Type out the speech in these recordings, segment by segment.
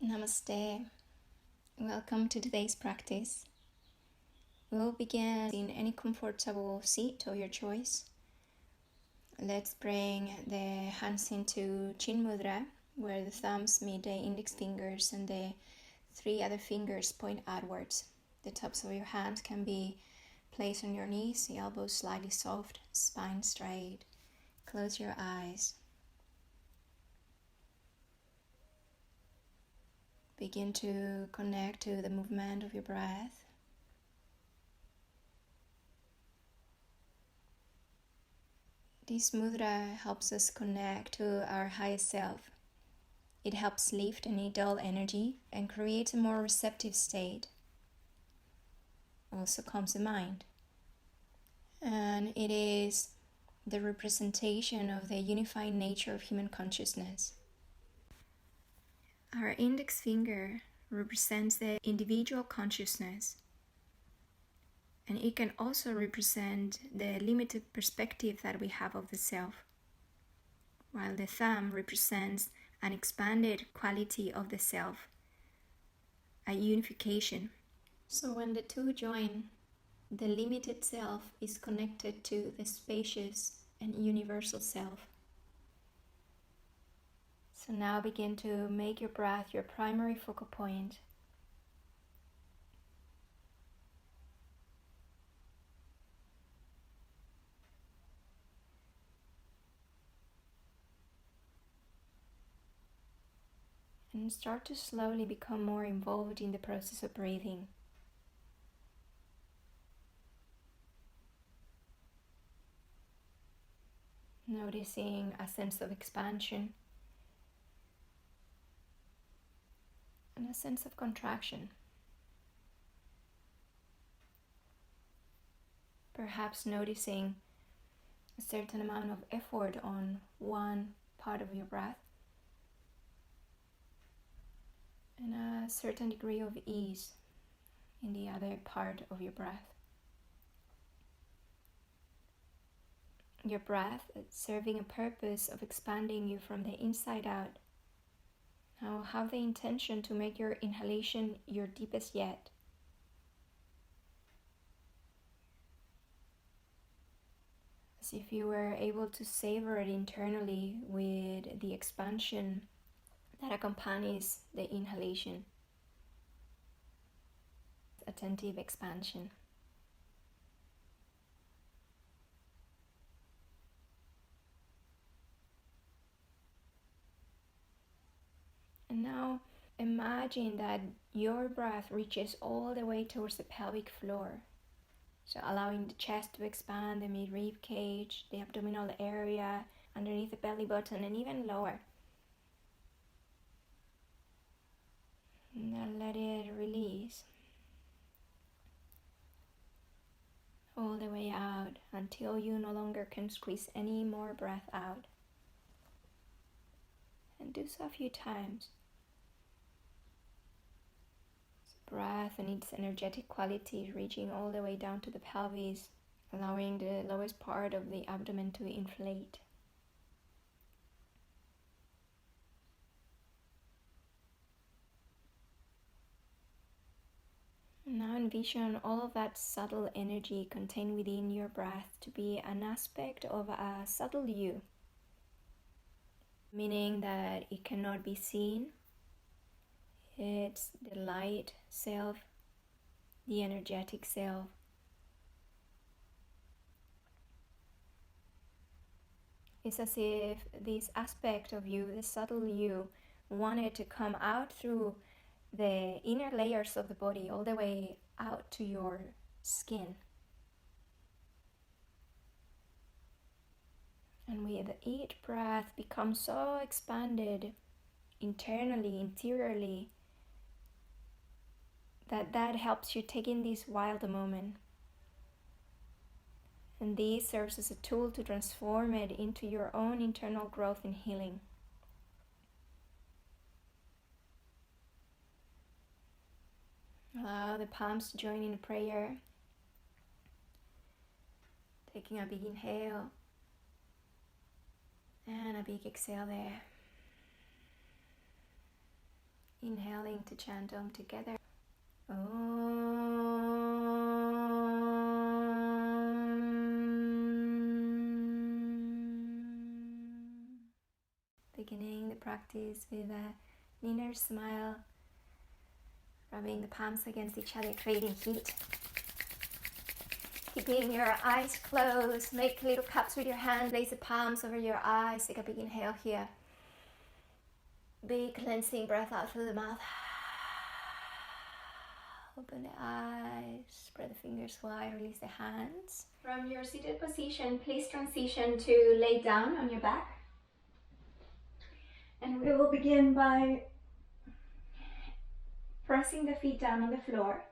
Namaste. Welcome to today's practice. We'll begin in any comfortable seat of your choice. Let's bring the hands into Chin Mudra, where the thumbs meet the index fingers and the three other fingers point outwards. The tops of your hands can be placed on your knees, the elbows slightly soft, spine straight. Close your eyes. Begin to connect to the movement of your breath. This mudra helps us connect to our highest self. It helps lift any dull energy and create a more receptive state. Also calms the mind. And it is the representation of the unified nature of human consciousness. Our index finger represents the individual consciousness, and it can also represent the limited perspective that we have of the self, while the thumb represents an expanded quality of the self, a unification. So when the two join, the limited self is connected to the spacious and universal self. So now begin to make your breath your primary focal point. And start to slowly become more involved in the process of breathing. Noticing a sense of expansion and a sense of contraction. Perhaps noticing a certain amount of effort on one part of your breath and a certain degree of ease in the other part of your breath. Your breath is serving a purpose of expanding you from the inside out. Now have the intention to make your inhalation your deepest yet. As if you were able to savor it internally with the expansion that accompanies the inhalation. Attentive expansion. And now imagine that your breath reaches all the way towards the pelvic floor. So allowing the chest to expand, the mid-rib cage, the abdominal area, underneath the belly button, and even lower. Now let it release all the way out until you no longer can squeeze any more breath out. And do so a few times. So breath and its energetic quality reaching all the way down to the pelvis, allowing the lowest part of the abdomen to inflate. Now envision all of that subtle energy contained within your breath to be an aspect of a subtle you, meaning that it cannot be seen. It's the light self, the energetic self. It's as if this aspect of you, the subtle you, wanted to come out through the inner layers of the body all the way out to your skin. And with each breath become so expanded internally, interiorly, that helps you take in this wild moment. And this serves as a tool to transform it into your own internal growth and healing. Allow the palms to join in prayer. Taking a big inhale and a big exhale there. Inhaling to chant Om together. Om. Beginning the practice with an inner smile, rubbing the palms against each other, creating heat. Keeping your eyes closed, make little cups with your hand, place the palms over your eyes, take a big inhale here. Big cleansing breath out through the mouth. Open the eyes, spread the fingers wide, release the hands. From your seated position, please transition to lay down on your back. And we will begin by pressing the feet down on the floor.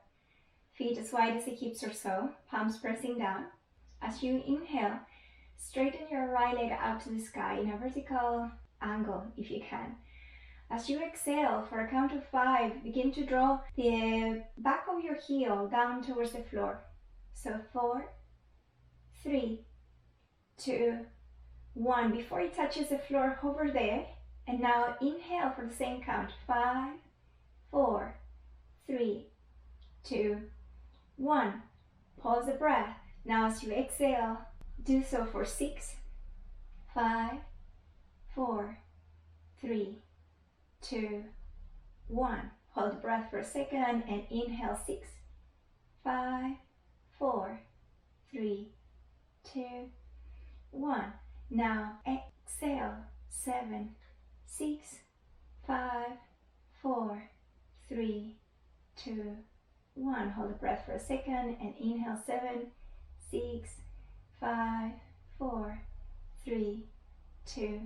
Feet as wide as the hips or so, palms pressing down. As you inhale, straighten your right leg out to the sky in a vertical angle if you can. As you exhale, for a count of 5, begin to draw the back of your heel down towards the floor. So 4, 3, 2, 1. Before it touches the floor, hover there. And now inhale for the same count. 5, 4, 3, 2, 1. Pause the breath. Now as you exhale, do so for 6, 5, 4, 3, 2, 1. Hold the breath for a second and inhale 6, 5, 4, 3, 2, 1. Now exhale 7, 6, 5, 4, 3, 2, 1. Hold the breath for a second and inhale 7, 6, 5, 4, 3, 2,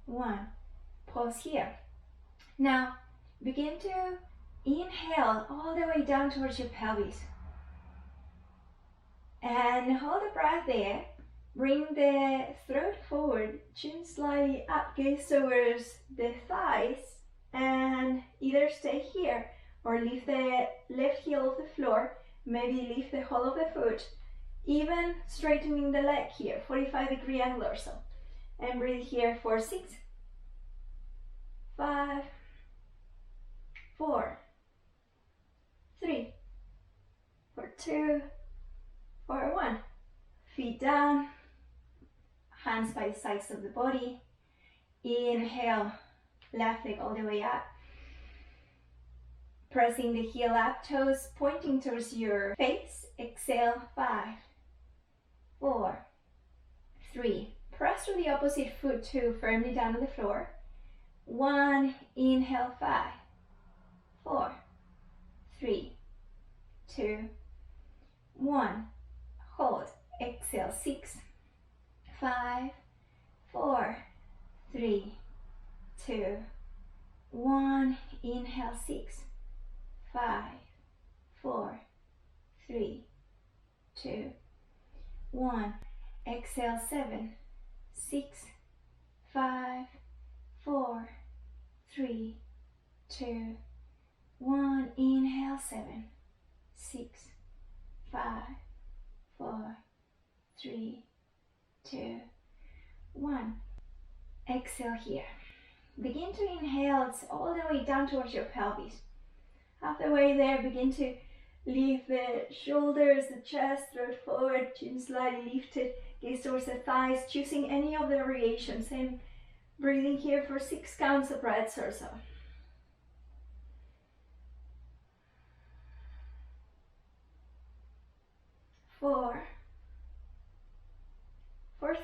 1. Pause here. Now begin to inhale all the way down towards your pelvis. And hold the breath there. Bring the throat forward, chin slightly up, gaze towards the thighs, and either stay here or lift the left heel off the floor, maybe lift the whole of the foot, even straightening the leg here, 45-degree angle or so. And breathe here for 6, 5, 4, 3, 2, 1. Feet down, hands by the sides of the body. Inhale, left leg all the way up. Pressing the heel up, toes pointing towards your face. Exhale, 5, 4, 3. Press through the opposite foot too, firmly down on the floor. 1, inhale, 5, 4, 3, 2, 1. Hold. Exhale, 6, 5, 4, 3, 2, 1. Inhale, 6, 5, 4, 3, 2, 1. Exhale, 7, 6, 5, 4, 3, 2, 1. Inhale, 7, 6, 5, 4, 3, 2, 1. Exhale here. Begin to inhale all the way down towards your pelvis. Half the way there, begin to lift the shoulders, the chest, throat forward, chin slightly lifted, gaze towards the thighs, choosing any of the variations, and breathing here for 6 counts of breaths or so. 4,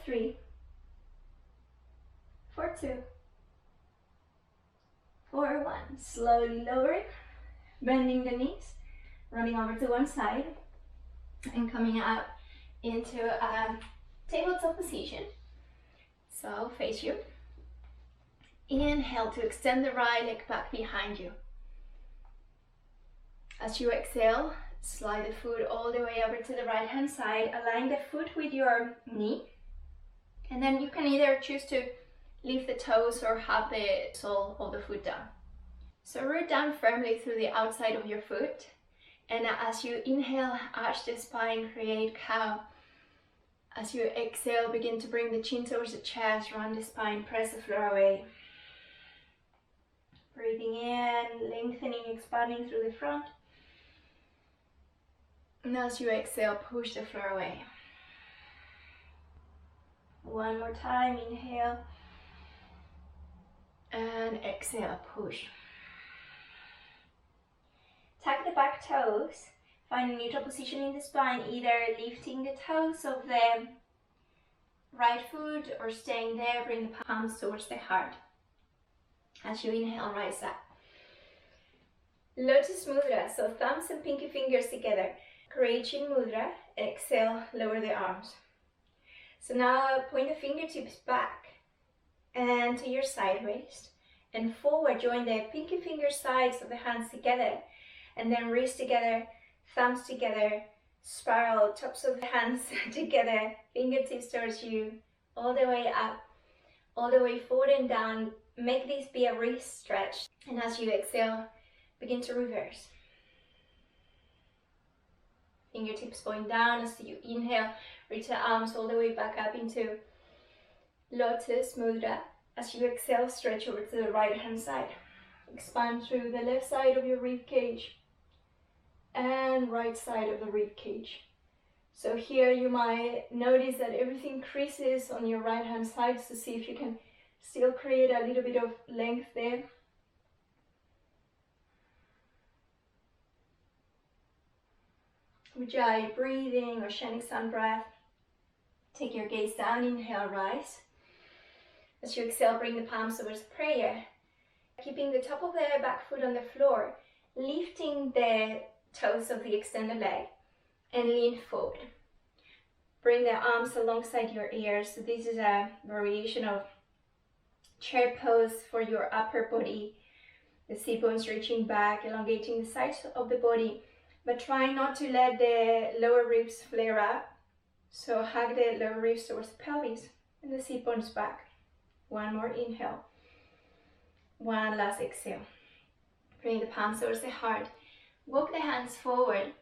3, 2, 1. Slowly lowering, bending the knees, running over to one side, and coming up into a tabletop position. So I'll face you. Inhale to extend the right leg back behind you. As you exhale, slide the foot all the way over to the right hand side, align the foot with your knee, and then you can either choose to lift the toes or have the sole of the foot down. So root down firmly through the outside of your foot, and as you inhale, arch the spine, create cow. As you exhale, begin to bring the chin towards the chest, round the spine, press the floor away. Breathe Breathing in, lengthening, expanding through the front. And as you exhale, push the floor away. One more time, inhale. And exhale, push. Tuck the back toes. Find a neutral position in the spine, either lifting the toes of the right foot or staying there. Bring the palms towards the heart. As you inhale, rise up. Lotus Mudra, so thumbs and pinky fingers together. Create Chin Mudra. Exhale, lower the arms. So now point the fingertips back and to your side waist. And forward, join the pinky finger sides of the hands together. And then wrists together, thumbs together, spiral, tops of the hands together, fingertips towards you, all the way up, all the way forward and down. Make this be a wrist stretch. And as you exhale, begin to reverse. Fingertips going down as you inhale, reach the arms all the way back up into Lotus Mudra. As you exhale, stretch over to the right hand side. Expand through the left side of your rib cage and right side of the rib cage. So here you might notice that everything creases on your right hand side, so see if you can still create a little bit of length there. Ujjayi breathing, oceanic sun breath. Take your gaze down, inhale, rise. As you exhale, bring the palms towards prayer. Keeping the top of the back foot on the floor, lifting the toes of the extended leg and lean forward. Bring the arms alongside your ears. So this is a variation of chair pose for your upper body. The sit bones reaching back, elongating the sides of the body, but try not to let the lower ribs flare up. So hug the lower ribs towards the pelvis and the sit bones back. One more inhale. One last exhale. Bring the palms towards the heart. Walk the hands forward.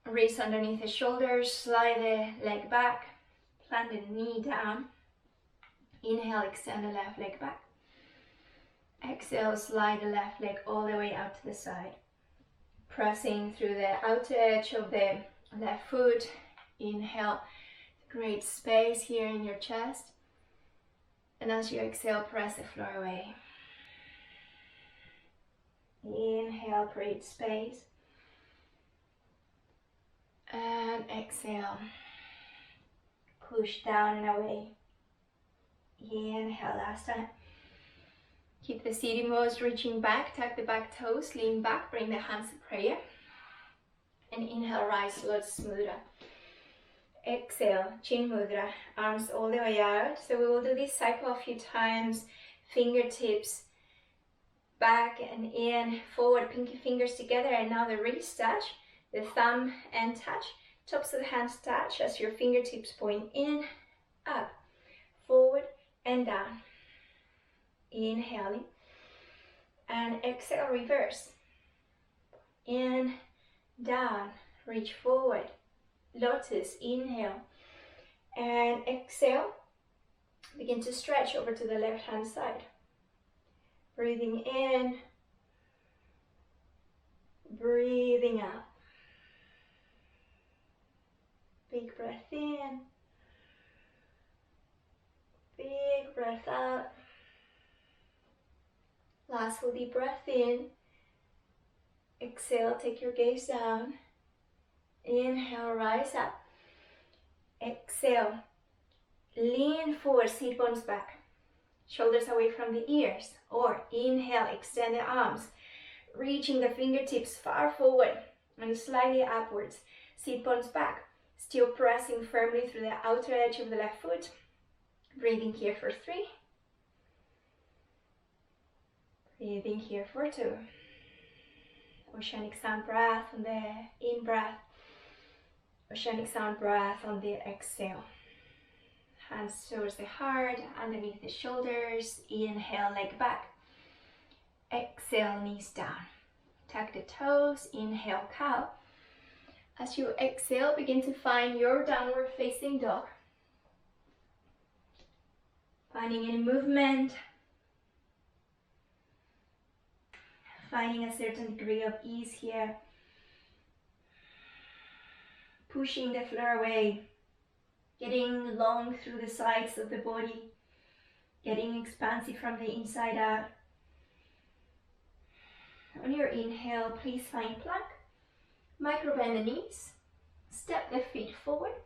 Wrists underneath the shoulders. Slide the leg back. Plant the knee down. Inhale, extend the left leg back. Exhale, slide the left leg all the way out to the side. Pressing through the outer edge of the left foot. Inhale, create space here in your chest. And as you exhale, press the floor away. Inhale, create space. And exhale, push down and away. Inhale, last time. Keep the seated pose, reaching back, tuck the back toes, lean back, bring the hands to prayer. And inhale, rise, Lotus Mudra. Exhale, Chin Mudra, arms all the way out. So we will do this cycle a few times. Fingertips back and in, forward, pinky fingers together, and now the wrist touch, the thumb and touch, tops of the hands touch as your fingertips point in, up, forward and down. Inhaling and exhale, reverse. In, down, reach forward. Lotus, inhale and exhale. Begin to stretch over to the left hand side. Breathing in, breathing out. Big breath in, big breath out. Last full deep breath in. Exhale, take your gaze down. Inhale, rise up. Exhale, lean forward, sit bones back. Shoulders away from the ears. Or inhale, extend the arms, reaching the fingertips far forward and slightly upwards. Sit bones back, still pressing firmly through the outer edge of the left foot. Breathing here for 3. Breathing here for 2. Oceanic sound breath on the in-breath. Oceanic sound breath on the exhale. Hands towards the heart, underneath the shoulders. Inhale, leg back. Exhale, knees down. Tuck the toes. Inhale, cow. As you exhale, begin to find your downward facing dog. Finding any movement. finding a certain degree of ease here. Pushing the floor away, getting long through the sides of the body, getting expansive from the inside out. On your inhale, please find plank. Micro bend the knees, step the feet forward.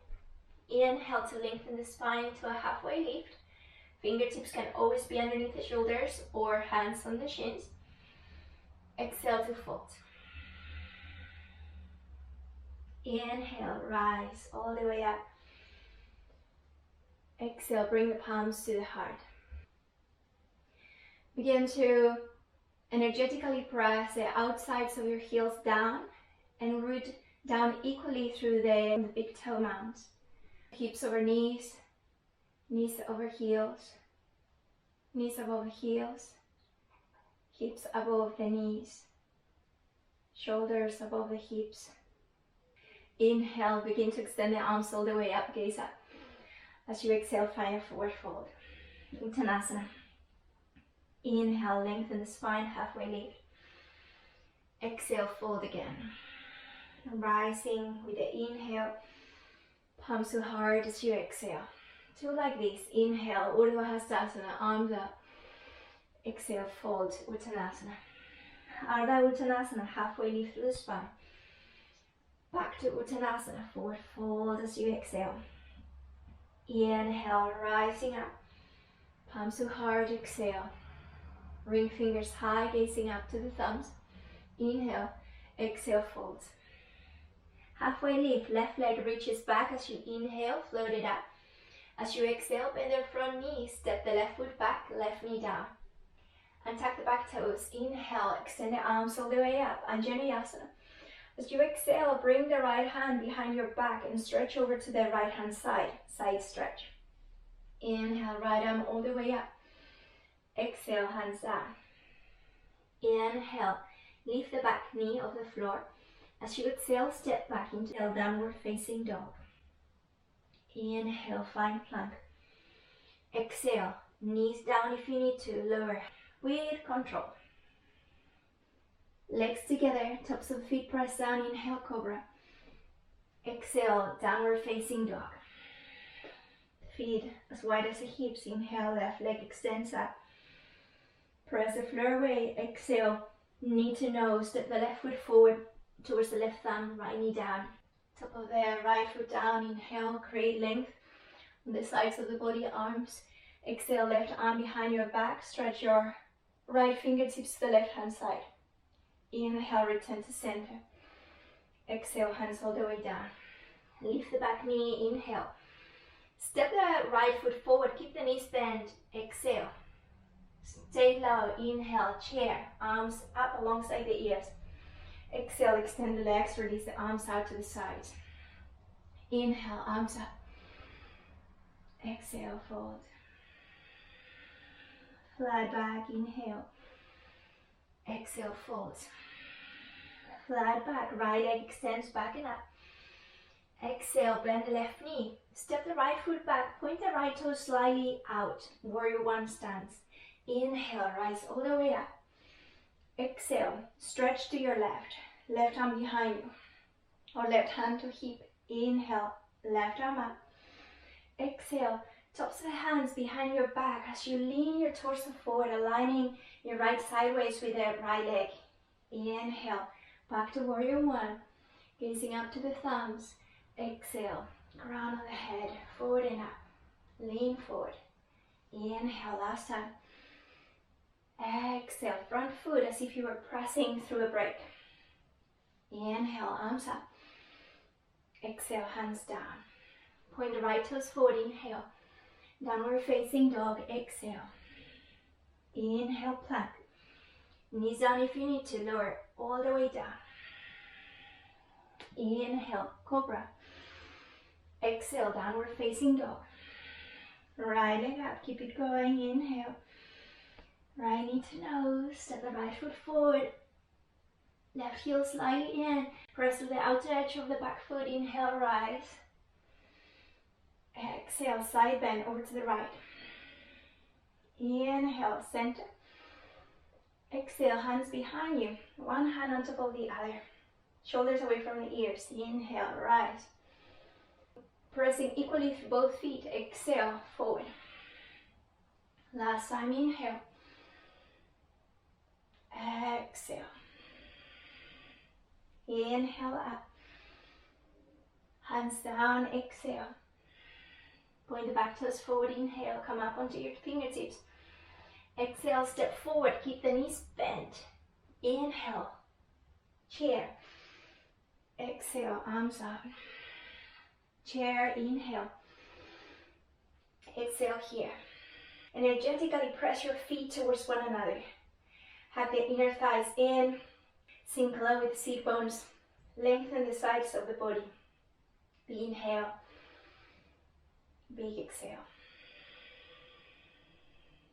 Inhale to lengthen the spine into a halfway lift. Fingertips can always be underneath the shoulders or hands on the shins. Exhale to fold. Inhale, rise all the way up. Exhale, bring the palms to the heart. Begin to energetically press the outsides of your heels down and root down equally through the big toe mounds. Hips over knees, knees over heels, knees above heels, hips above the knees, shoulders above the hips. Inhale, begin to extend the arms all the way up, gaze up. As you exhale, find a forward fold. Uttanasana. Inhale, lengthen the spine, halfway lift. Exhale, fold again. Rising with the inhale, palms to heart as you exhale. Do like this. Inhale, Urdhva Hastasana, arms up. Exhale, fold, Uttanasana. Ardha Uttanasana, halfway lift through the spine. Back to Uttanasana, forward fold as you exhale. Inhale, rising up. Palms to heart, exhale. Ring fingers high, gazing up to the thumbs. Inhale, exhale, fold. Halfway lift, left leg reaches back as you inhale, float it up. As you exhale, bend the front knee, step the left foot back, left knee down. Untuck the back toes. Inhale, extend the arms all the way up, Anjaneyasana. As you exhale, bring the right hand behind your back and stretch over to the right hand side, side stretch. Inhale, right arm all the way up. Exhale, hands down. Inhale, lift the back knee off the floor. As you exhale, step back into downward facing dog. Inhale, find plank. Exhale, knees down if you need to, lower with control. Legs together, tops of feet press down, inhale, cobra. Exhale, downward facing dog. Feet as wide as the hips, inhale, left leg extends up. Press the floor away, exhale, knee to nose, step the left foot forward towards the left thumb, right knee down. Top of the right foot down, inhale, create length on the sides of the body, arms. Exhale, left arm behind your back, stretch your right fingertips to the left hand side. Inhale, return to center. Exhale, hands all the way down. Lift the back knee, inhale. Step the right foot forward, keep the knees bent. Exhale. Stay low, inhale, chair, arms up alongside the ears. Exhale, extend the legs, release the arms out to the sides. Inhale, arms up. Exhale, fold. Flat back, inhale. Exhale, fold. Flat back, right leg extends back and up. Exhale, bend the left knee. Step the right foot back, point the right toe slightly out. Warrior one stance. Inhale, rise all the way up. Exhale, stretch to your left. Left arm behind you. Or left hand to hip. Inhale, left arm up. Exhale, tops of the hands behind your back as you lean your torso forward, aligning your right sideways with the right leg. Inhale, back to warrior one. Gazing up to the thumbs. Exhale, crown of the head, forward and up. Lean forward. Inhale, last time. Exhale, front foot as if you were pressing through a break. Inhale, arms up. Exhale, hands down. Point the right toes forward, inhale. Downward facing dog, exhale. Inhale, plank. Knees down if you need to, lower all the way down. Inhale, cobra. Exhale, downward facing dog. Right leg up, keep it going, inhale. Right knee to nose, step the right foot forward. Left heel slightly in, press to the outer edge of the back foot, inhale, rise. Exhale, side bend over to the right. Inhale, center. Exhale, hands behind you. One hand on top of the other. Shoulders away from the ears. Inhale, rise. Pressing equally through both feet. Exhale, forward. Last time, inhale. Exhale. Inhale up. Hands down, exhale. Point the back toes forward, inhale. Come up onto your fingertips. Exhale, step forward. Keep the knees bent. Inhale. Chair. Exhale, arms up. Chair, inhale. Exhale here. Energetically press your feet towards one another. Hug the inner thighs in. Sink low with the seat bones. Lengthen the sides of the body. Big inhale. Big exhale.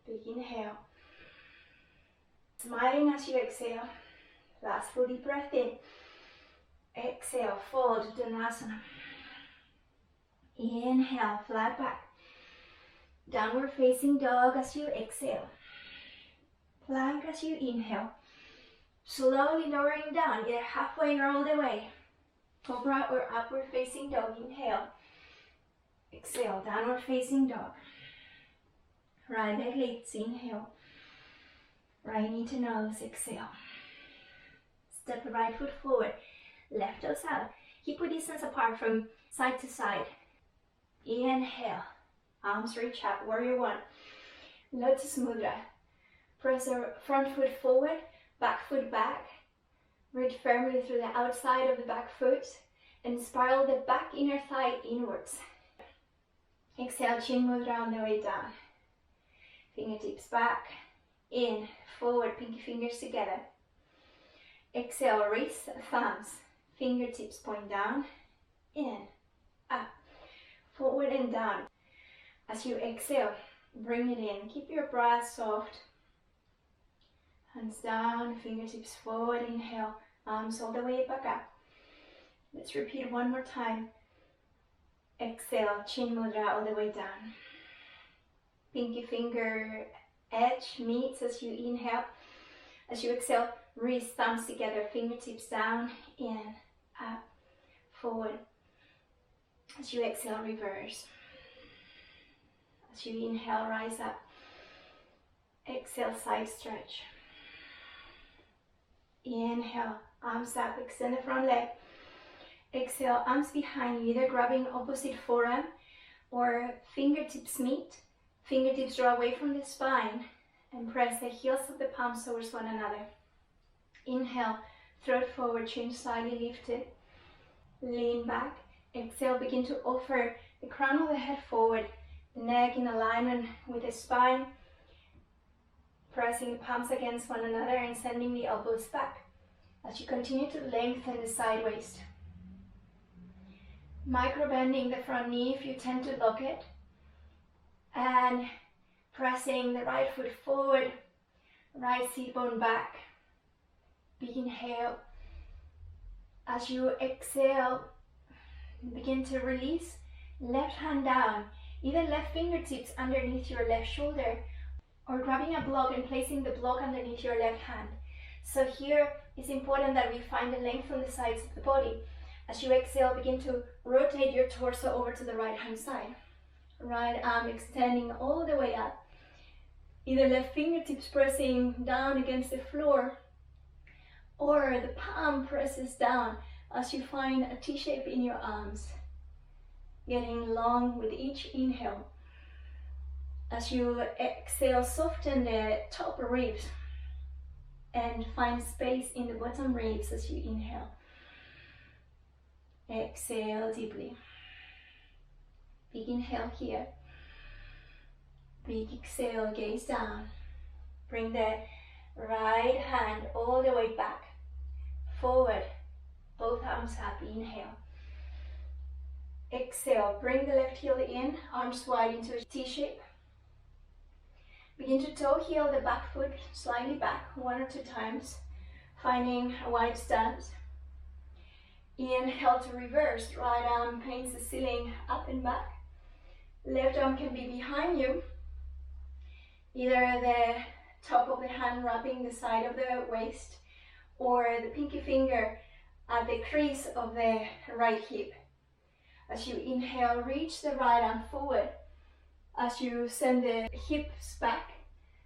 Big inhale. Smiling as you exhale. Last full deep breath in. Exhale, fold Danasana. Inhale, flat back. Downward facing dog as you exhale. Plank as you inhale. Slowly lowering down, either halfway or all the way. Cobra or upward facing dog, inhale. Exhale, downward facing dog. Right leg lifts, inhale. Right knee to nose, exhale. Step the right foot forward, left toes out. Hip width distance apart from side to side. Inhale, arms reach up, warrior one. Lotus Mudra. Press the front foot forward, back foot back. Reach firmly through the outside of the back foot and spiral the back inner thigh inwards. Exhale, chin mudra on the way down. Fingertips back, in, forward, pinky fingers together. Exhale, wrists, thumbs, fingertips point down, in, up, forward and down. As you exhale, bring it in. Keep your breath soft. Hands down, fingertips forward, inhale, arms all the way back up. Let's repeat one more time. Exhale, chin mudra all the way down. Pinky finger edge meets as you inhale. As you exhale, wrist, thumbs together, fingertips down, in, up, forward. As you exhale, reverse. As you inhale, rise up. Exhale, side stretch. Inhale, arms up, extend the front leg. Exhale, arms behind you, either grabbing opposite forearm or fingertips meet. Fingertips draw away from the spine and press the heels of the palms towards one another. Inhale, throat forward, chin slightly lifted. Lean back. Exhale, begin to offer the crown of the head forward, the neck in alignment with the spine. Pressing the palms against one another and sending the elbows back as you continue to lengthen the side waist. Micro bending the front knee if you tend to lock it. And pressing the right foot forward, right seat bone back. Big inhale. As you exhale, begin to release. Left hand down, either left fingertips underneath your left shoulder or grabbing a block and placing the block underneath your left hand. So here it's important that we find the length on the sides of the body. As you exhale, begin to rotate your torso over to the right hand side. Right arm extending all the way up. Either left fingertips pressing down against the floor or the palm presses down as you find a T shape in your arms. Getting long with each inhale. As you exhale, soften the top ribs and find space in the bottom ribs as you inhale. Exhale deeply. Big inhale here. Big exhale, gaze down. Bring the right hand all the way back. Forward. Both arms up. Inhale. Exhale. Bring the left heel in. Arms wide into a T shape. Begin to toe heel the back foot slightly back 1 or 2 times. Finding a wide stance. Inhale to reverse. Right arm paints the ceiling up and back. Left arm can be behind you. Either the top of the hand wrapping the side of the waist, or the pinky finger at the crease of the right hip. As you inhale, reach the right arm forward. As you send the hips back,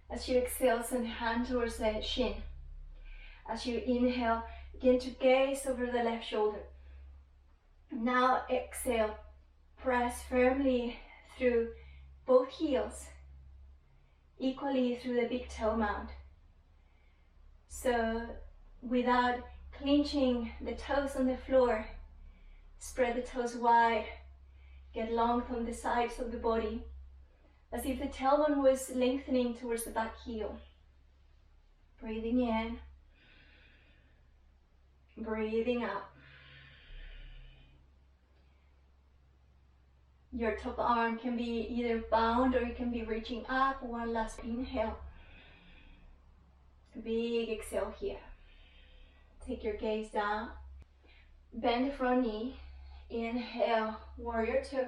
as you exhale, send the hand towards the shin. As you inhale, begin to gaze over the left shoulder. Now exhale, press firmly through both heels, equally through the big toe mound. So without clenching the toes on the floor, spread the toes wide, get long from the sides of the body, as if the tailbone was lengthening towards the back heel. Breathing in, breathing out. Your top arm can be either bound or it can be reaching up. One last inhale. Big exhale here. Take your gaze down. Bend the front knee. Inhale, warrior two.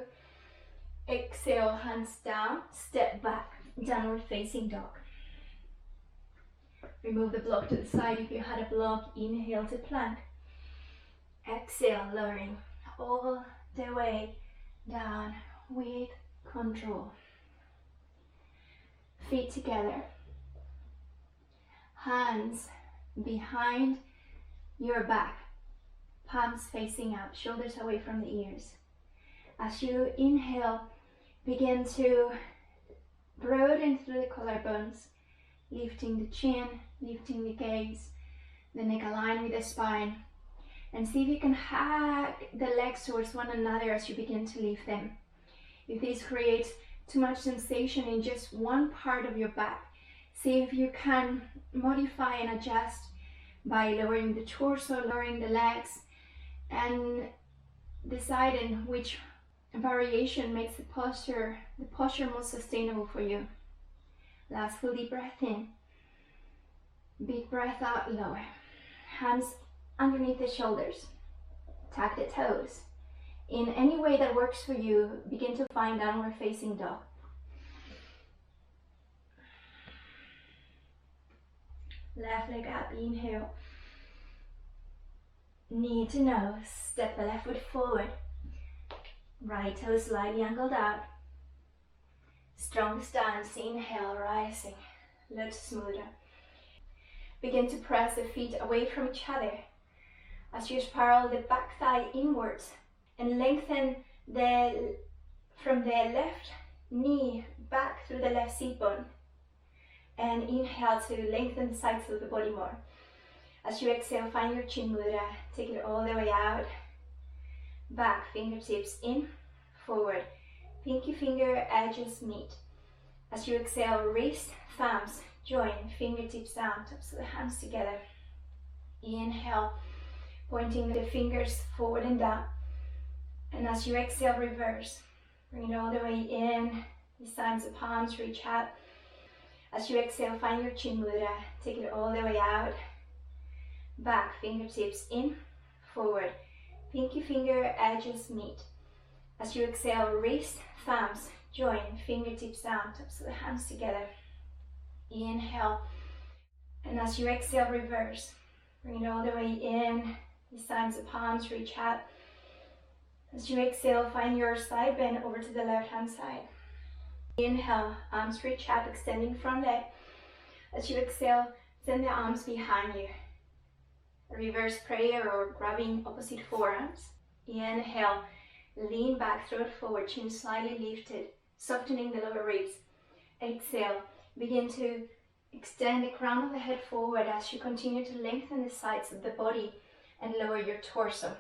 Exhale, hands down. Step back, downward facing dog. Remove the block to the side. If you had a block, inhale to plank. Exhale, lowering all the way down with control. Feet together. Hands behind your back. Palms facing up, shoulders away from the ears. As you inhale, begin to broaden through the collarbones, lifting the chin, lifting the gaze, the neck aligned with the spine. And see if you can hug the legs towards one another as you begin to lift them. If this creates too much sensation in just one part of your back, see if you can modify and adjust by lowering the torso, lowering the legs, and deciding which variation makes the posture most sustainable for you. Last full deep breath in. Big breath out, lower. Hands underneath the shoulders. Tuck the toes. In any way that works for you, begin to find downward facing dog. Left leg up, inhale. Knee to nose, step the left foot forward. Right toe slightly angled out. Strong stance, inhale, rising. Look smoother. Begin to press the feet away from each other as you spiral the back thigh inwards and lengthen from the left knee back through the left seat bone. And inhale to lengthen the sides of the body more. As you exhale, find your chin mudra. Take it all the way out. Back, fingertips in, forward. Pinky finger edges meet. As you exhale, wrist, thumbs join, fingertips down, tops of the hands together. Inhale, pointing the fingers forward and down. And as you exhale, reverse. Bring it all the way in. This time the palms reach out. As you exhale, find your chin mudra. Take it all the way out. Back, fingertips in, forward. Pinky finger edges meet. As you exhale, wrist, thumbs join, fingertips down, tops of the hands together. Inhale. And as you exhale, reverse. Bring it all the way in. This time the palms reach out. As you exhale, find your side bend over to the left hand side. Inhale, arms reach up, extending front leg. As you exhale, send the arms behind you. Reverse prayer or grabbing opposite forearms. Inhale, lean back, throat forward, chin slightly lifted, softening the lower ribs. Exhale, begin to extend the crown of the head forward as you continue to lengthen the sides of the body and lower your torso.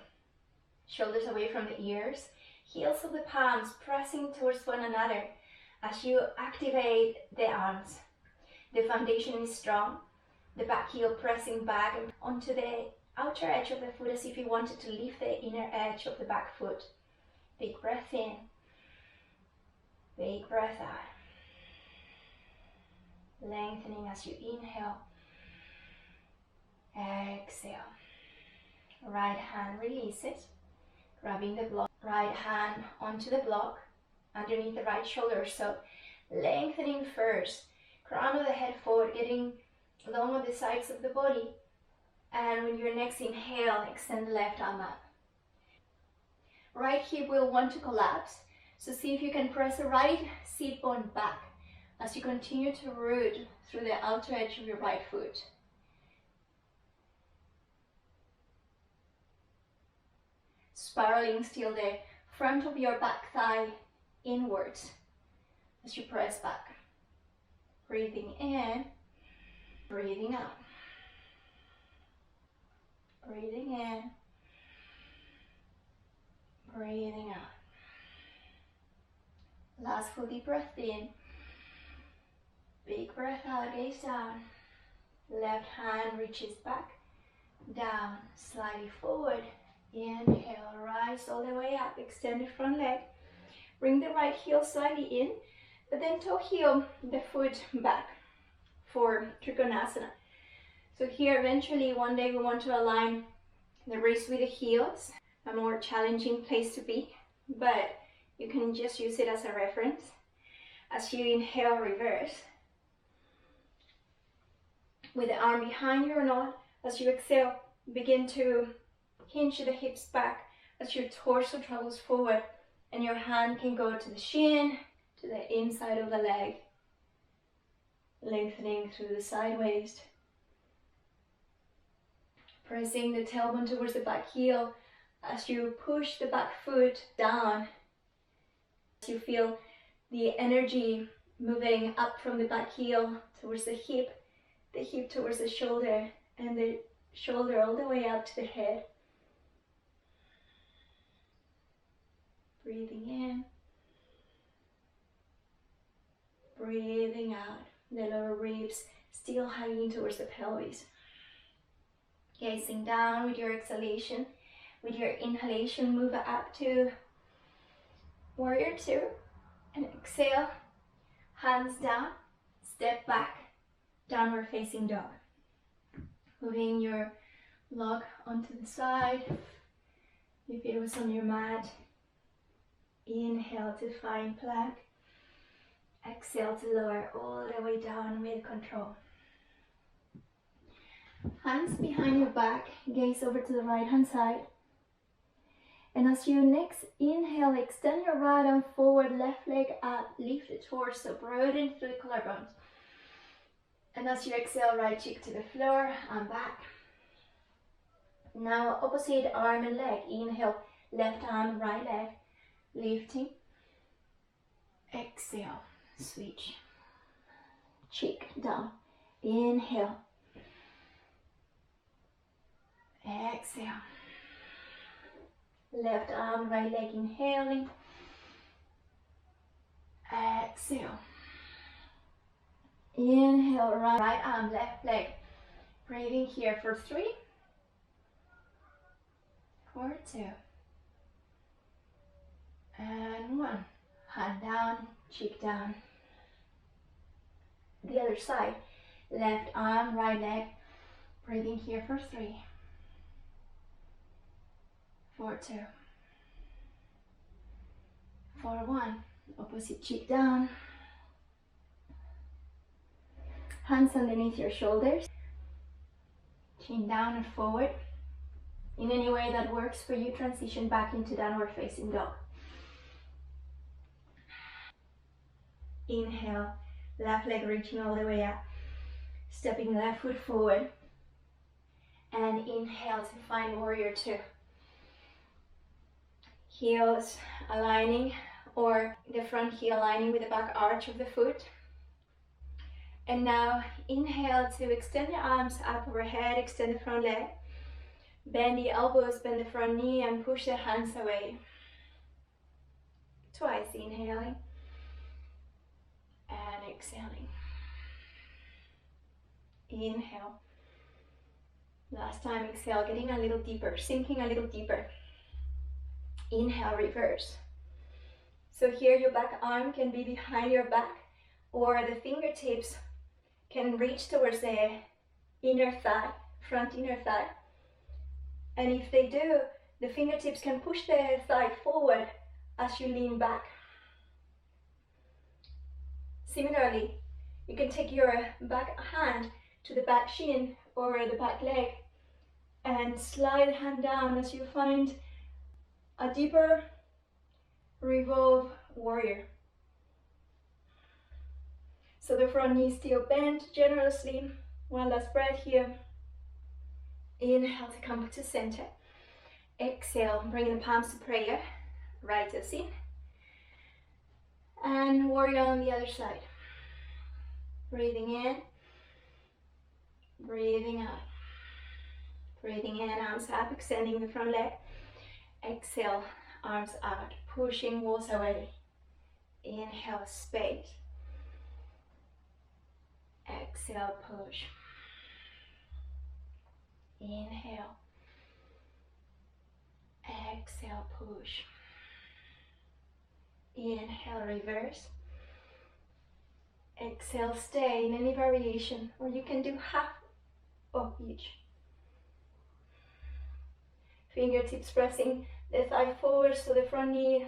Shoulders away from the ears, heels of the palms pressing towards one another as you activate the arms. The foundation is strong, the back heel pressing back onto the outer edge of the foot as if you wanted to lift the inner edge of the back foot. Big breath in, big breath out. Lengthening as you inhale, exhale. Right hand releases, grabbing the block. Right hand onto the block, underneath the right shoulder. So lengthening first, Crown of the head forward, getting along with the sides of the body. And when your next inhale, extend the left arm up. Right hip will want to collapse, so see if you can press the right sit bone back as you continue to root through the outer edge of your right foot. Spiraling still the front of your back thigh inwards as you press back. Breathing in, breathing out. Breathing in, breathing out. Last full deep breath in. Big breath out, gaze down. Left hand reaches back, down, slightly forward. Inhale, rise all the way up, extend the front leg. Bring the right heel slightly in, but then toe heel the foot back for Trikonasana. So here eventually one day we want to align the wrists with the heels, a more challenging place to be, but you can just use it as a reference. As you inhale, reverse. With the arm behind you or not, as you exhale, begin to hinge the hips back as your torso travels forward and your hand can go to the shin, to the inside of the leg, lengthening through the side waist. Pressing the tailbone towards the back heel as you push the back foot down. As you feel the energy moving up from the back heel towards the hip towards the shoulder, and the shoulder all the way up to the head. Breathing in, breathing out. The lower ribs still hanging towards the pelvis. Gazing down with your exhalation. With your inhalation, move up to Warrior Two. And exhale, hands down, step back, downward facing dog. Moving your log onto the side. If it was on your mat, inhale to find plank. Exhale to lower all the way down with control. Hands behind your back, gaze over to the right hand side. And as you next inhale, extend your right arm forward, left leg up, lift the torso, broaden through the collarbones. And as you exhale, right cheek to the floor and back. Now opposite arm and leg. Inhale, left arm, right leg, lifting. Exhale, switch. Cheek down. Inhale. Exhale. Left arm, right leg, inhaling. Exhale. Inhale, right arm, left leg. Breathing here for 3, for 2, and 1. Hand down, cheek down. The other side. Left arm, right leg. Breathing here for 3, for 2, for 1. Opposite cheek down. Hands underneath your shoulders. Chin down and forward. In any way that works for you, transition back into downward facing dog. Inhale, left leg reaching all the way up. Stepping left foot forward. And inhale to find Warrior Two. Heels aligning, or the front heel aligning with the back arch of the foot. And now inhale to extend the arms up overhead, extend the front leg. Bend the elbows, bend the front knee, and push the hands away. Twice inhaling and exhaling. Inhale. Last time, exhale, getting a little deeper, sinking a little deeper. Inhale, reverse. So here your back arm can be behind your back, or the fingertips can reach towards the inner thigh, front inner thigh. And if they do, the fingertips can push the thigh forward as you lean back. Similarly, You can take your back hand to the back shin or the back leg and slide the hand down as you find a deeper revolve warrior. So the front knee still bent generously. One last breath here. Inhale to come to center. Exhale, bring the palms to prayer. Right toes in. And warrior on the other side. Breathing in. Breathing out. Breathing in, arms up, extending the front leg. Exhale, arms out, pushing walls away. Inhale, space. Exhale, push. Inhale. Exhale, push. Inhale, reverse. Exhale, stay in any variation, or you can do half of each. Fingertips pressing the thigh forward so the front knee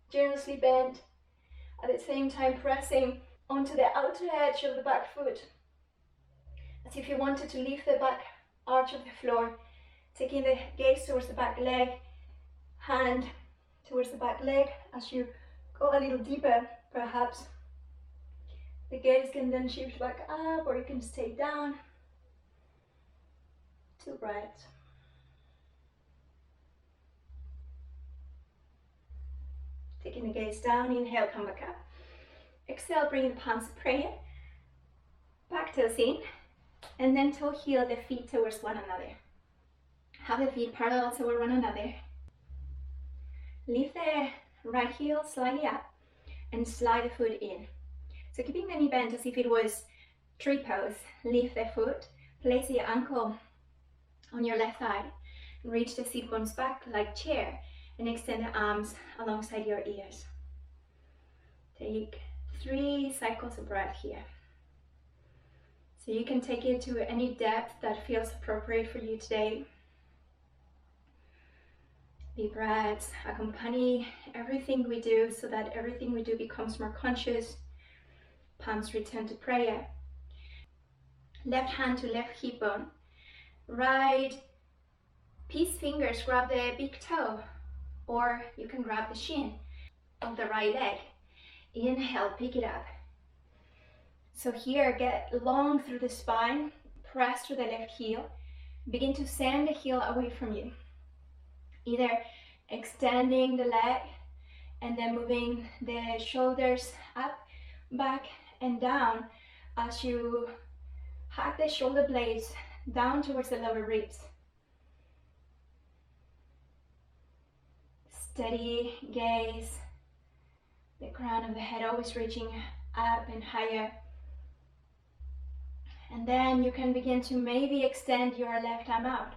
generously bent. At the same time pressing onto the outer edge of the back foot, as if you wanted to lift the back arch of the floor, taking the gaze towards the back leg, hand towards the back leg. As you go a little deeper, perhaps the gaze can then shift back up, or you can stay down. 2 breaths. Taking the gaze down, inhale, come back up. Exhale, bring the palms to prayer. Back toes in, and then toe heel the feet towards one another. Have the feet parallel toward one another. Lift the right heel slightly up and slide the foot in. So keeping the knee bent as if it was tree pose. Lift the foot, place the ankle on your left thigh, reach the sit bones back like chair, and extend the arms alongside your ears. Take 3 cycles of breath here. So you can take it to any depth that feels appropriate for you today. Deep breaths accompany everything we do so that everything we do becomes more conscious. Palms return to prayer. Left hand to left hip bone. Right peace fingers grab the big toe, or you can grab the shin of the right leg. Inhale, pick it up. So here, get long through the spine, press through the left heel. Begin to send the heel away from you. Either extending the leg and then moving the shoulders up, back and down as you hug the shoulder blades down towards the lower ribs. Steady gaze, the crown of the head always reaching up and higher. And then you can begin to maybe extend your left arm out.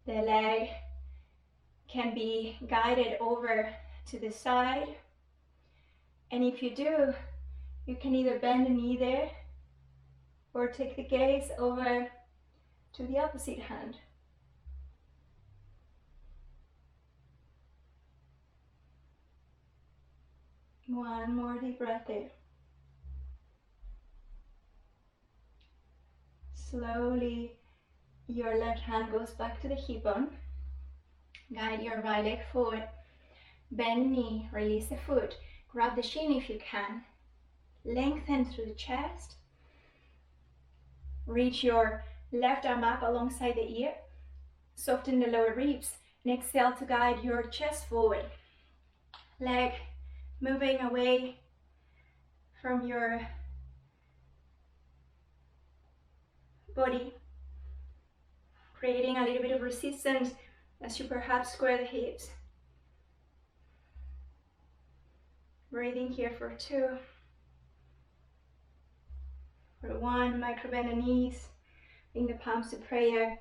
The leg can be guided over to the side. And if you do, you can either bend the knee there or take the gaze over to the opposite hand. One more deep breath there. Slowly, your left hand goes back to the hip bone. Guide your right leg forward. Bend the knee, release the foot. Grab the shin if you can. Lengthen through the chest. Reach your left arm up alongside the ear. Soften the lower ribs and exhale to guide your chest forward. Leg moving away from your body, creating a little bit of resistance as you perhaps square the hips. Breathing here for 2, for 1, micro bend the knees, bring the palms to prayer,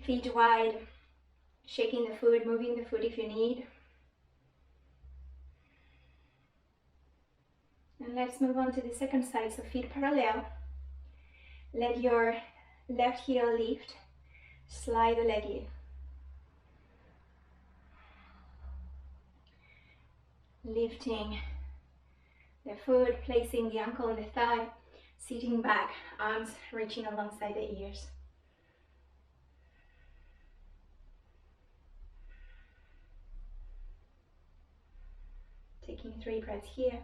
feet wide, shaking the foot, moving the foot if you need. And let's move on to the second side, so feet parallel. Let your left heel lift, slide the leg in. Lifting the foot, placing the ankle on the thigh, sitting back, arms reaching alongside the ears. Taking 3 breaths here.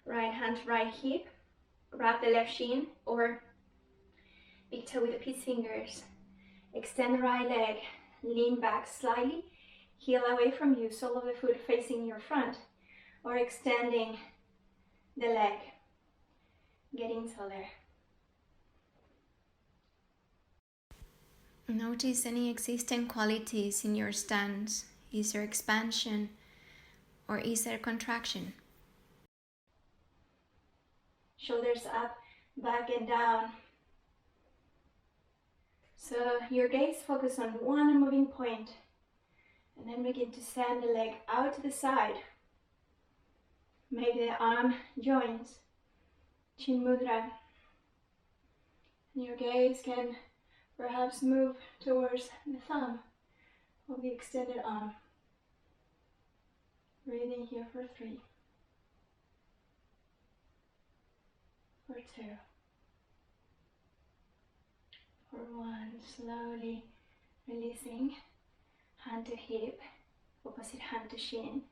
Right hand, right hip. Grab the left shin or big toe with the peace fingers. Extend the right leg. Lean back slightly. Heel away from you, sole of the foot facing your front. Or extending the leg. Getting taller. Notice any existing qualities in your stance. Is there expansion or is there contraction? Shoulders up, back and down. So your gaze focus on one moving point, and then begin to send the leg out to the side. Maybe the arm joins, Chin Mudra. And your gaze can perhaps move towards the thumb of the extended arm. Breathing here for 3, for 2, for 1. Slowly releasing, hand to hip, opposite hand to shin.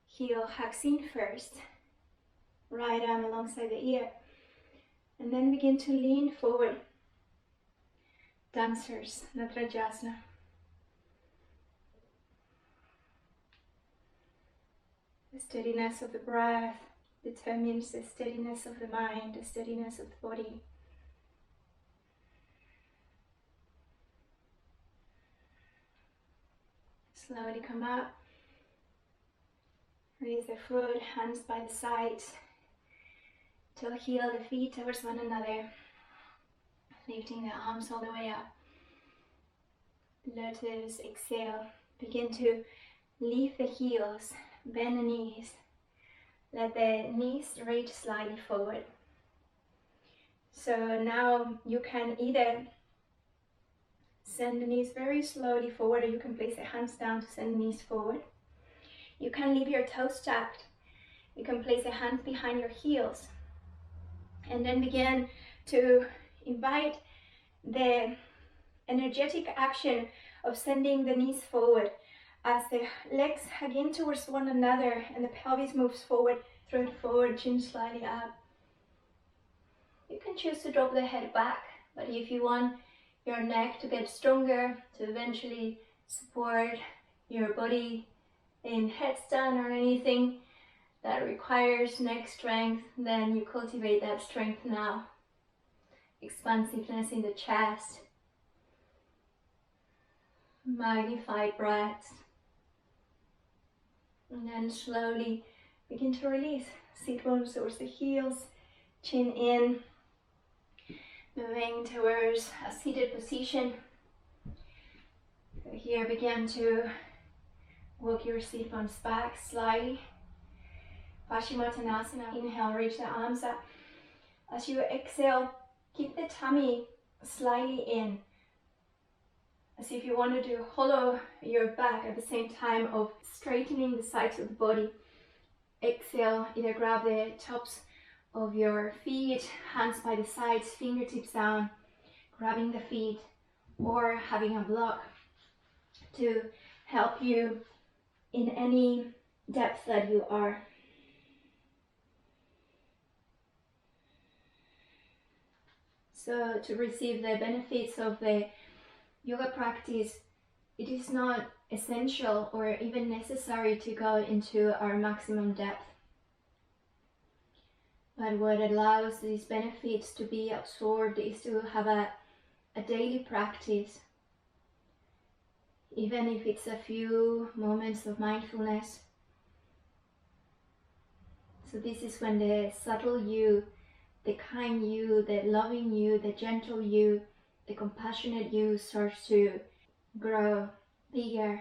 Heel hugs in first, right arm alongside the ear, and then begin to lean forward. Dancers, Natrajasana. The steadiness of the breath determines the steadiness of the mind, the steadiness of the body. Slowly come up. Release the foot, hands by the sides. Toe heel the feet towards one another. Lifting the arms all the way up. Lotus, exhale. Begin to lift the heels, bend the knees. Let the knees reach slightly forward. So now you can either send the knees very slowly forward, or you can place the hands down to send the knees forward. You can leave your toes tucked. You can place the hands behind your heels. And then begin to invite the energetic action of sending the knees forward as the legs hug in towards one another and the pelvis moves forward, throat forward, chin slightly up. You can choose to drop the head back, but if you want your neck to get stronger, to eventually support your body in headstand or anything that requires neck strength, then you cultivate that strength now. Expansiveness in the chest, magnified breaths, and then slowly begin to release. Sit bones towards the heels, chin in, moving towards a seated position. So here begin to walk your sit bones back slightly. Paschimottanasana. Inhale, reach the arms up. As you exhale, keep the tummy slightly in, as if you want to hollow your back at the same time of straightening the sides of the body. Exhale, either grab the tops of your feet, hands by the sides, fingertips down, grabbing the feet, or having a block to help you in any depth that you are. So to receive the benefits of the yoga practice, it is not essential or even necessary to go into our maximum depth. But what allows these benefits to be absorbed is to have a daily practice. Even if it's a few moments of mindfulness. So this is when the subtle you, the kind you, the loving you, the gentle you, the compassionate you starts to grow bigger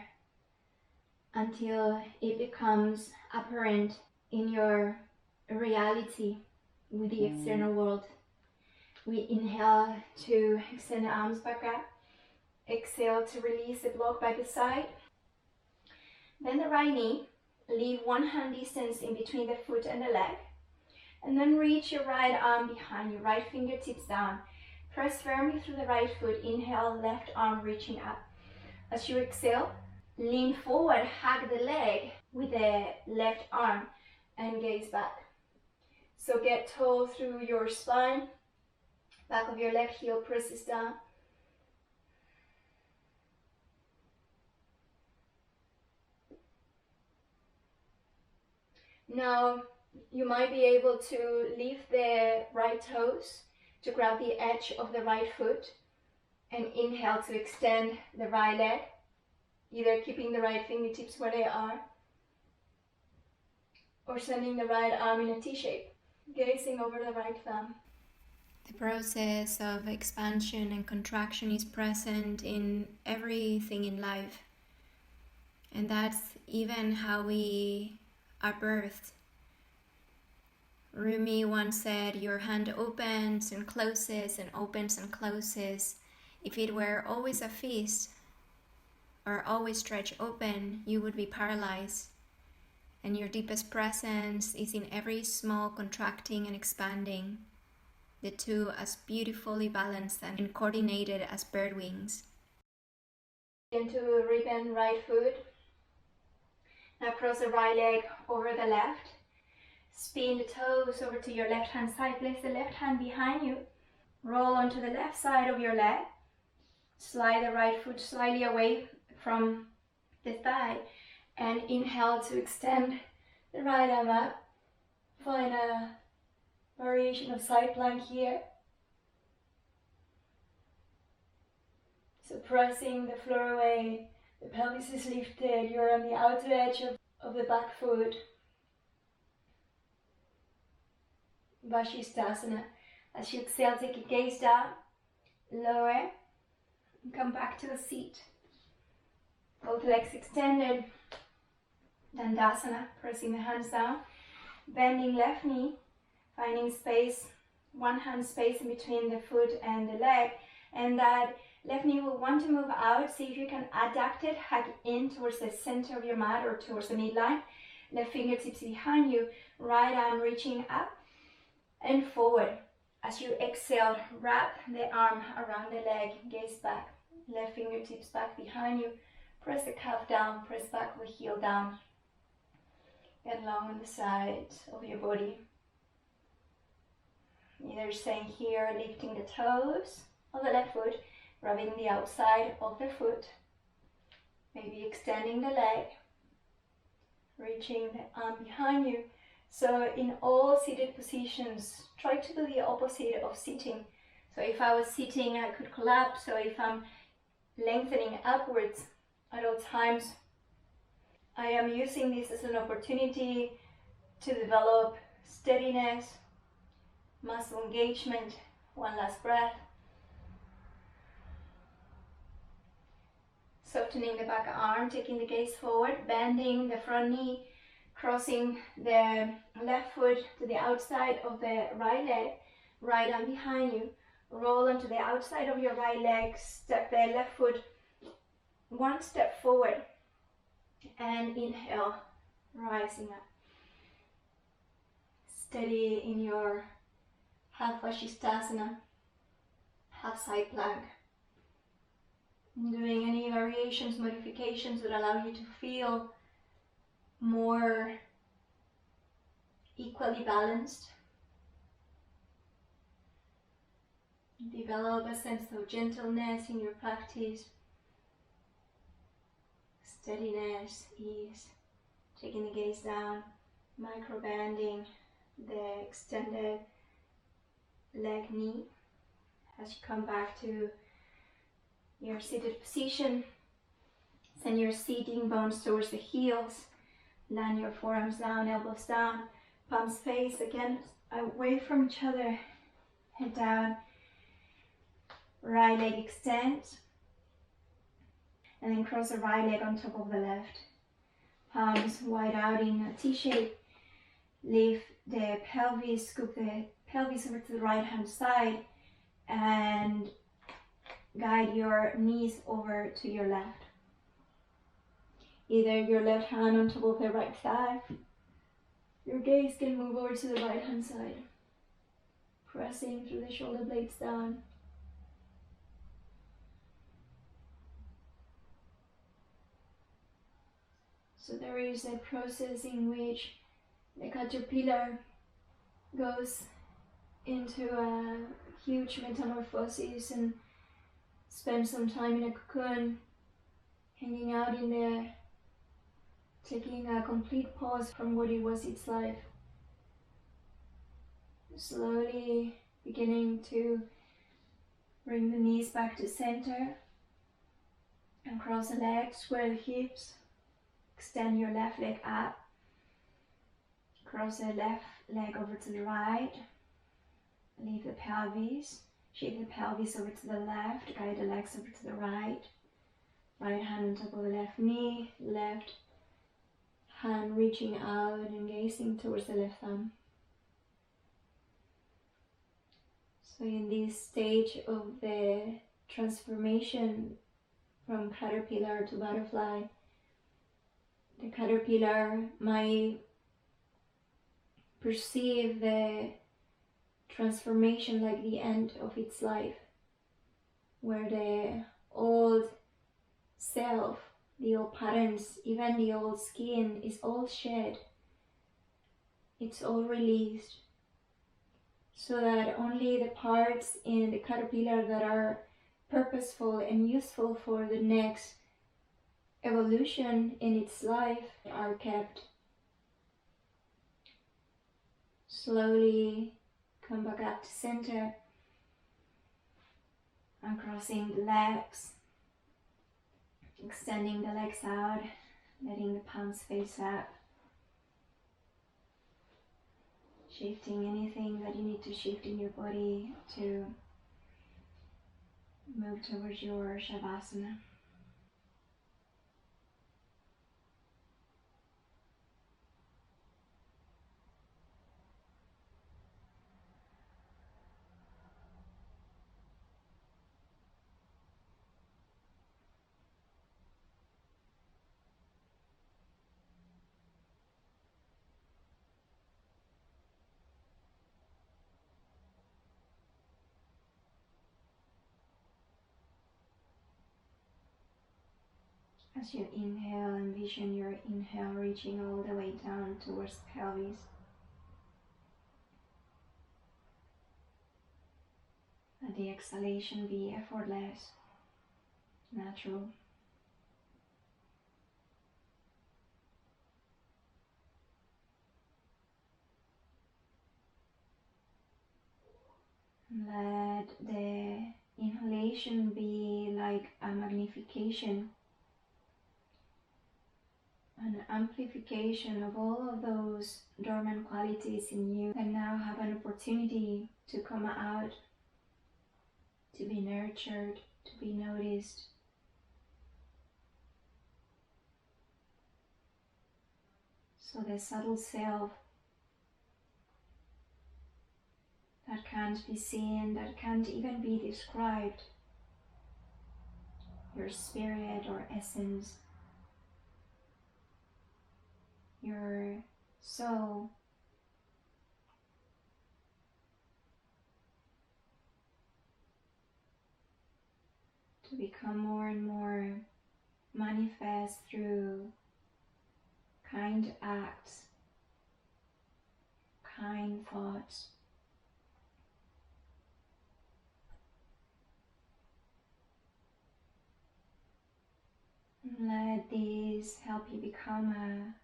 until it becomes apparent in your reality with the external world. We inhale to extend the arms back up. Exhale to release the block by the side. Bend the right knee. Leave one hand distance in between the foot and the leg. And then reach your right arm behind you, right fingertips down. Press firmly through the right foot. Inhale, left arm reaching up. As you exhale, lean forward, hug the leg with the left arm and gaze back. So get tall through your spine. Back of your left heel presses down. Now, you might be able to lift the right toes to grab the edge of the right foot and inhale to extend the right leg, either keeping the right fingertips where they are or sending the right arm in a T shape, gazing over the right thumb. The process of expansion and contraction is present in everything in life. And that's even how we are birthed. Rumi once said, your hand opens and closes and opens and closes. If it were always a fist or always stretched open, you would be paralyzed. And your deepest presence is in every small contracting and expanding, the two as beautifully balanced and coordinated as bird wings. Into a ribbon right foot. Now cross the right leg over the left. Spin the toes over to your left hand side. Place the left hand behind you. Roll onto the left side of your leg. Slide the right foot slightly away from the thigh. And inhale to extend the right arm up. Find a variation of side plank here. So pressing the floor away. The pelvis is lifted. You're on the outer edge of the back foot. Vashisthasana. As you exhale, take your gaze down, lower, and come back to a seat. Both legs extended. Dandasana, pressing the hands down, bending left knee, finding space, one hand space in between the foot and the leg, and that left knee will want to move out. See if you can adduct it, hug in towards the center of your mat or towards the midline. Left fingertips behind you, right arm reaching up and forward. As you exhale, wrap the arm around the leg, gaze back, left fingertips back behind you, press the calf down, press back the heel down. Get long on the side of your body. Either staying here, lifting the toes of the left foot, rubbing the outside of the foot, maybe extending the leg, reaching the arm behind you. So in all seated positions, try to do the opposite of sitting. So if I was sitting, I could collapse. So if I'm lengthening upwards at all times, I am using this as an opportunity to develop steadiness, muscle engagement. One last breath. Softening the back arm, taking the gaze forward, bending the front knee, crossing the left foot to the outside of the right leg, right arm behind you. Roll onto the outside of your right leg, step the left foot one step forward. And inhale, rising up. Steady in your half Vashisthasana, half side plank. Doing any variations, modifications that allow you to feel more equally balanced. Develop a sense of gentleness in your practice. Steadiness, ease, taking the gaze down, micro bending the extended leg knee as you come back to your seated position. Send your seating bones towards the heels, land your forearms down, elbows down, palms face again away from each other, head down, right leg extends. And then cross the right leg on top of the left. Palms wide out in a T shape. Lift the pelvis, scoop the pelvis over to the right hand side. And guide your knees over to your left. Either your left hand on top of the right thigh. Your gaze can move over to the right hand side, pressing through the shoulder blades down. So there is a process in which the caterpillar goes into a huge metamorphosis and spends some time in a cocoon, hanging out in there, taking a complete pause from what it was its life. Slowly beginning to bring the knees back to center and cross the legs, square the hips, extend your left leg up, cross the left leg over to the right, leave the pelvis, shift the pelvis over to the left, guide the legs over to the right, right hand on top of the left knee, left hand reaching out and gazing towards the left thumb. So in this stage of the transformation from caterpillar to butterfly, the caterpillar might perceive the transformation like the end of its life, where the old self, the old patterns, even the old skin is all shed, it's all released, so that only the parts in the caterpillar that are purposeful and useful for the next evolution in its life are kept. Slowly come back up to center, uncrossing the legs, extending the legs out, letting the palms face up, shifting anything that you need to shift in your body to move towards your Shavasana. As you inhale, envision your inhale reaching all the way down towards the pelvis. Let the exhalation be effortless, natural. Let the inhalation be like a magnification, an amplification of all of those dormant qualities in you that now have an opportunity to come out, to be nurtured, to be noticed. So the subtle self that can't be seen, that can't even be described, your spirit or essence, your soul, to become more and more manifest through kind acts, kind thoughts. Let these help you become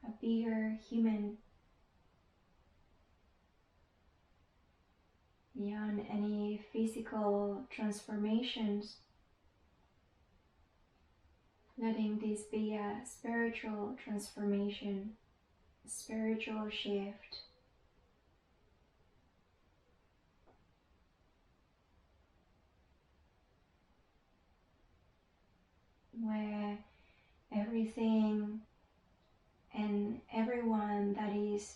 a bigger human, beyond any physical transformations. Letting this be a spiritual transformation, a spiritual shift. Where everything and everyone that is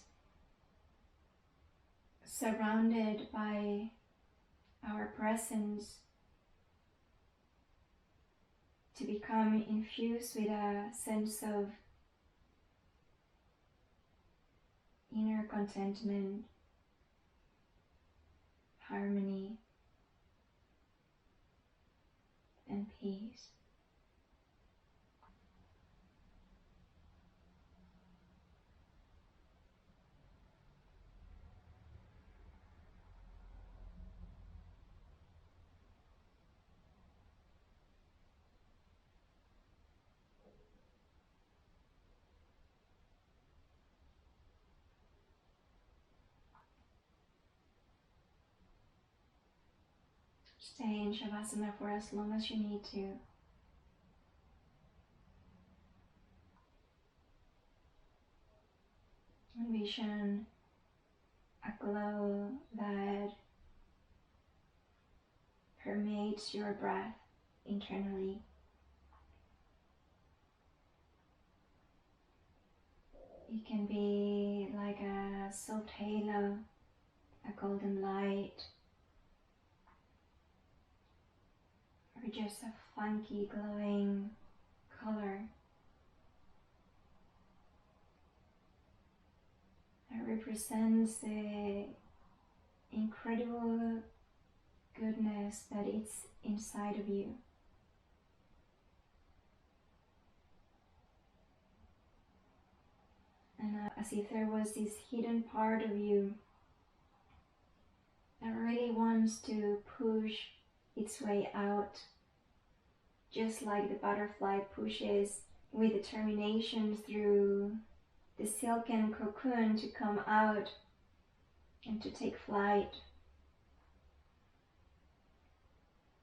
surrounded by our presence to become infused with a sense of inner contentment, harmony, and peace. Stay in Shavasana for as long as you need to. Envision a glow that permeates your breath internally. It can be like a soft halo, a golden light, or just a funky glowing color that represents the incredible goodness that is inside of you. And as if there was this hidden part of you that really wants to push its way out, just like the butterfly pushes with determination through the silken cocoon to come out and to take flight.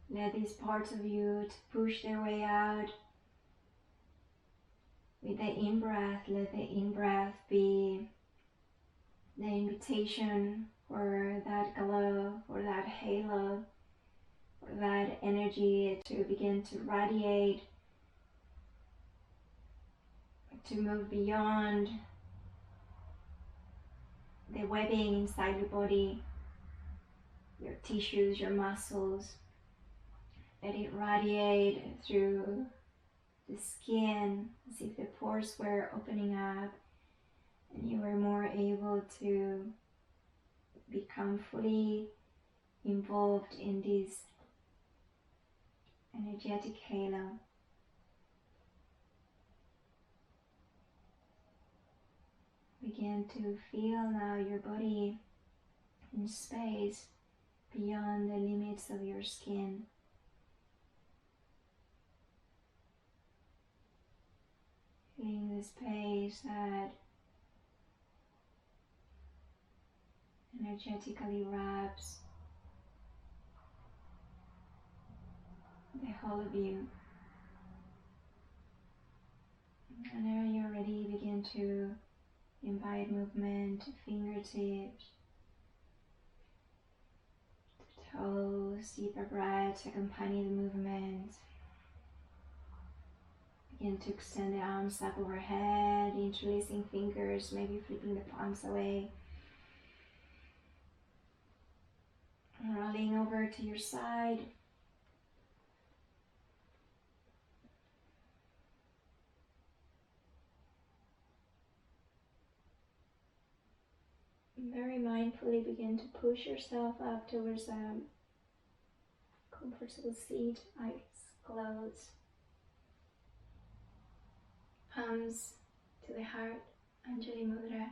Let these parts of you to push their way out. With the in-breath, let the in-breath be the invitation for that glow, for that halo, for that energy to begin to radiate, to move beyond the webbing inside your body, your tissues, your muscles. Let it radiate through the skin as if the pores were opening up and you were more able to become fully involved in this energetic halo. Begin to feel now your body in space beyond the limits of your skin. Feeling the space that energetically wraps the whole of you. Whenever you're ready, begin to invite movement to fingertips, to toes, deeper breaths accompany the movement. Begin to extend the arms up overhead, interlacing fingers, maybe flipping the palms away. Rolling over to your side. Very mindfully begin to push yourself up towards a comfortable seat, eyes closed. Palms to the heart, Anjali Mudra.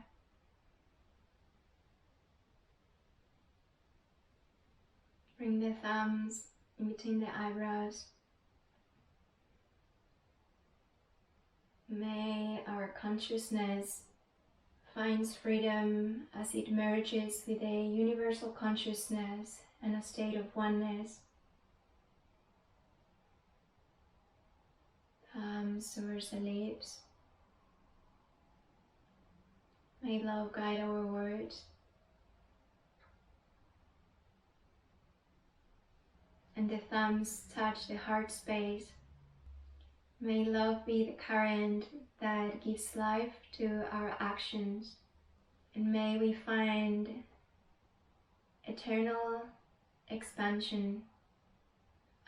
Bring the thumbs in between the eyebrows. May our consciousness finds freedom as it merges with a universal consciousness and a state of oneness. Palms towards the lips. May love guide our words. And the thumbs touch the heart space. May love be the current that gives life to our actions. And may we find eternal expansion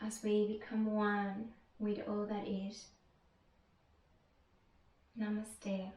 as we become one with all that is. Namaste.